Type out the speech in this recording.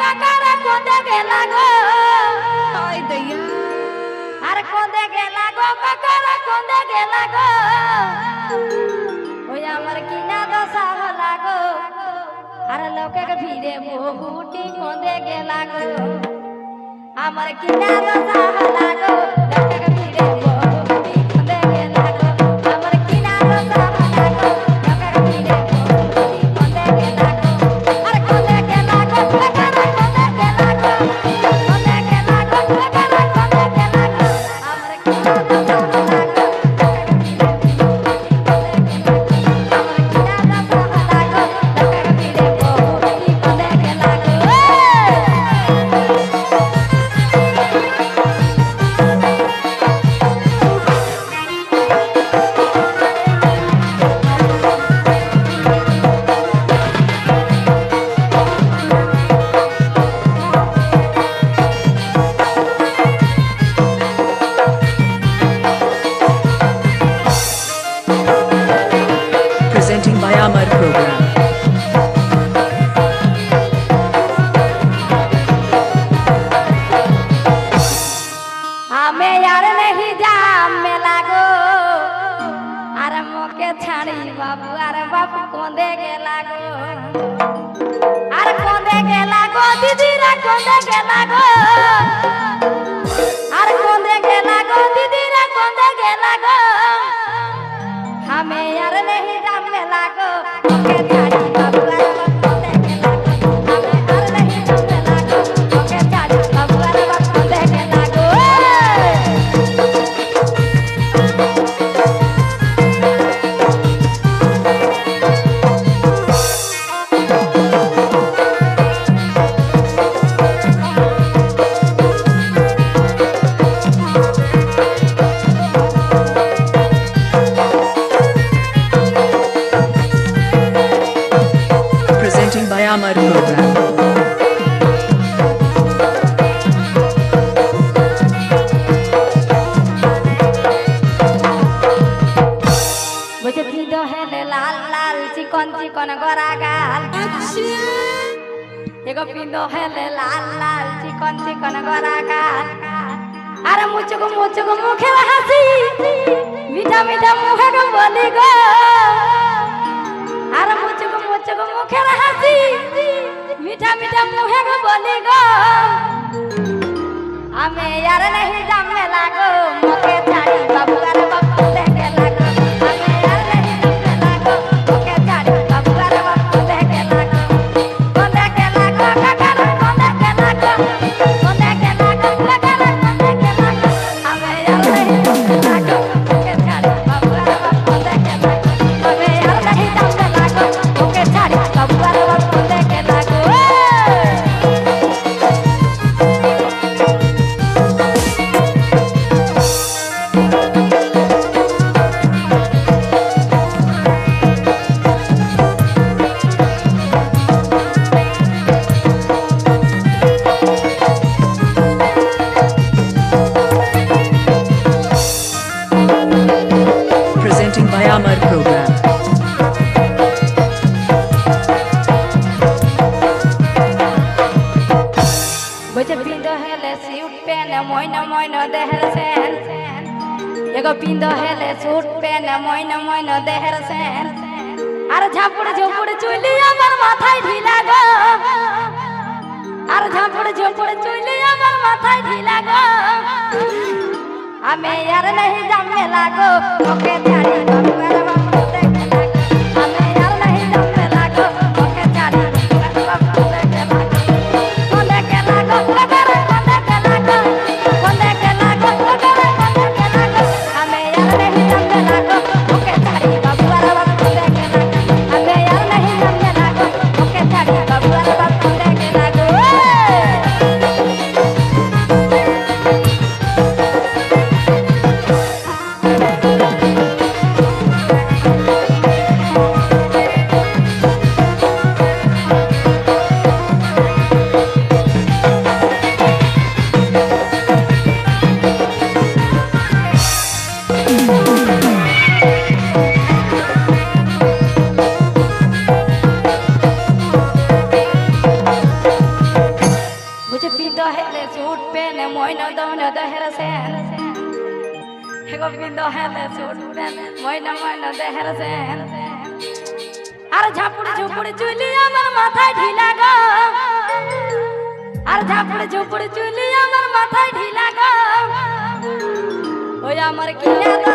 কাকারা কোদে গেলা গো ওই দইয়া আর কোদে গেলা গো কাকারা কোদে গেলা গো ওই আমার কিনা দশা হলা গো আর লোকে ভিড়ে বহুটি কোদে গেলা গো আমার কিনা দশা হলা গো লোকে ভিড়ে বহুটি কোদে গেলা গো আমার কিনা দশা হলা গো লোকে ভিড়ে বহুটি কোদে গেলা গো আর কোদে গেলা গো কাকারা কোদে গেলা গো কোদে গেলা গো কাকারা কোদে গেলা গো আমার কিনা দশা হলা গো Presenting by Amar Program. हमें यार नहीं जाम में लागो अरे मोके छाड़ी बाबू अरे बाबू कोंदे के लागो अरे कोंदे के लागो दीदी रे कोंदे के लागो अरे कोंदे के लागो दीदी रे कोंदे के लागो हमें यार नहीं जाम में लागो मोके छाड़ी बाबू अरे बाबू कोंदे के लागो हमें यार नहीं जाम में लागो मोके छाड़ी बाबू अरे बाबू कोंदे के लागो Presenting by Amar Program. मुझे पीदो है ले लाल लाल चिकन चिकन गोरा गाल एगो पीदो है ले लाल लाल चिकन चिकन गोरा गाल अरे मुझको मुखे हंसी मीठा मीठा मुहे को बोली गो अरे मुझको मुखे हंसी मीठा मीठा मुहे को बोली गो हमें यार नहीं जमे लागो मोके छाड़ी बाबू अरे बाबू देखे लागो हमें यार नहीं जमे लागो मोके छाड़ी बाबू अरे बाबू देखे लागो कोंदे के लागो काकारा कोंदे के लागो कोंदे के लागो काकारा कोंदे के लागो हमें यार नहीं जमे लागो मोके छाड़ी बाबू अरे बाबू देखे लागो हमें यार नहीं जमे लागो मोके छाड़ी बाबू अरे बाबू देखे लागो Presenting by Amar Program. मुझे पिंदो है ले सूट पहने मोइनो देहर सेन एगो पिंदो है ले सूट पहने मोइनो देहर सेन अरे झापुड़ झोपुड़ चुली আমার মাথায় ঢিলা গো আর ঝাপুড় ঝোপুড় চুলি আমার মাথায় ঢিলা গো আমি यार नहीं जमे लागो ओके छाड़ी बाबू अरे बाबू देखे लागो हमें यार नहीं जमे लागो ओके छाड़ी बाबू बाबू देखे लागो कोंदे के लागो काकारा कोंदे के लागो कोंदे के लागो काकारा कोंदे के लागो हमें यार नहीं जमे लागो ओके छाड़ी बाबू अरे बाबू देखे लागो हमें यार नहीं जमे लागो ओके छाड़ी बाबू अरे बाबू देखे लागो ময়না দমনা দেহের সেন গোবিন্দ হেলে ছুটবেন ময়না ময়না দেহের সেন আর ঝাপুড়ে ঝুপুড়ে চুলি আমার মাথায় ঢিলা গো আর ঝাপুড়ে ঝুপুড়ে চুলি আমার মাথায় ঢিলা গো ওই আমার কিনা